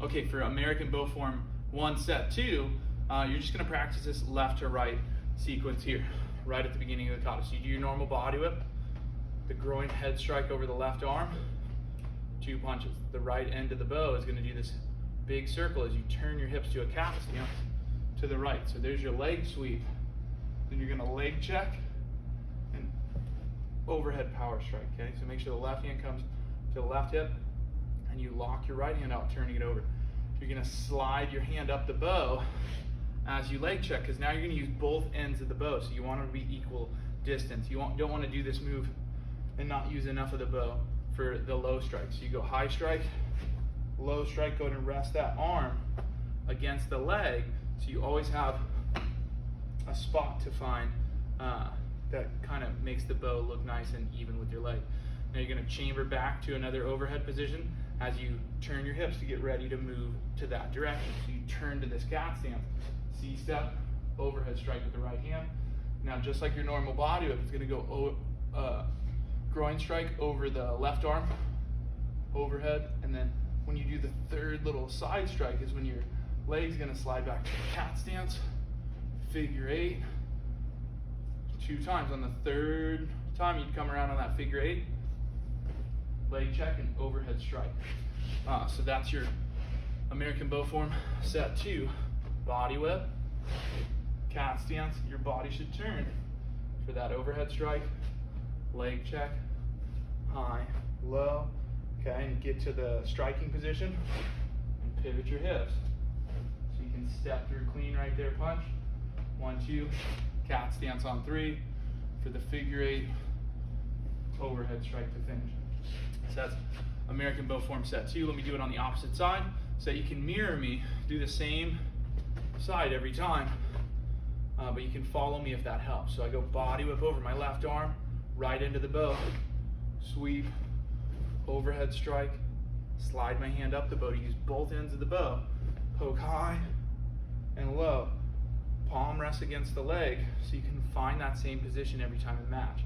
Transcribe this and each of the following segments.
Okay, for American bow form 1, set 2, you're just gonna practice this left to right sequence here, right at the beginning of the kata. So you do your normal body whip, the groin head strike over the left arm, 2 punches. The right end of the bow is gonna do this big circle as you turn your hips to a cat stance to the right. So there's your leg sweep. Then you're gonna leg check and overhead power strike, okay? So make sure the left hand comes to the left hip and you lock your right hand out, turning it over. You're gonna slide your hand up the bow as you leg check, because now you're gonna use both ends of the bow, so you want it to be equal distance. You don't wanna do this move and not use enough of the bow for the low strike. So you go high strike, low strike, go ahead and rest that arm against the leg, so you always have a spot to find that kind of makes the bow look nice and even with your leg. Now you're gonna chamber back to another overhead position as you turn your hips to get ready to move to that direction. So you turn to this cat stance, C-step, overhead strike with the right hand. Now just like your normal body whip, it's gonna go groin strike over the left arm, overhead, and then when you do the third little side strike is when your leg's gonna slide back to the cat stance, figure 8, 2 times. On the third time you'd come around on that figure 8, leg check and overhead strike. So that's your American bow form set 2. Body whip, cat stance, your body should turn for that overhead strike, leg check, high, low, okay, and get to the striking position and pivot your hips. So you can step through clean right there, punch, 1, 2, cat stance on 3 for the figure 8, overhead strike to finish. So that's American bow form set 2. Let me do it on the opposite side so that you can mirror me, do the same side every time, but you can follow me if that helps. So I go body whip over my left arm, right into the bow, sweep, overhead strike, slide my hand up the bow to use both ends of the bow, poke high and low, palm rest against the leg so you can find that same position every time in the match.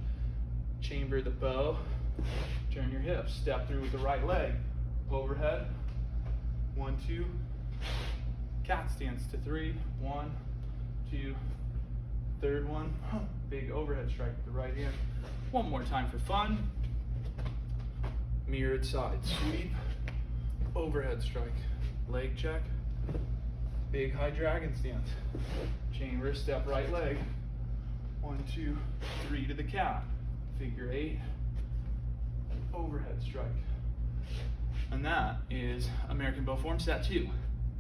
Chamber the bow, turn your hips, step through with the right leg, overhead, 1, 2, cat stance to 3, 1, 2, third one, big overhead strike with the right hand. One more time for fun. Mirrored side, sweep, overhead strike, leg check, big high dragon stance, chamber, step right leg, 1, 2, 3 to the cat, figure 8, overhead strike. And that is American bow form set 2.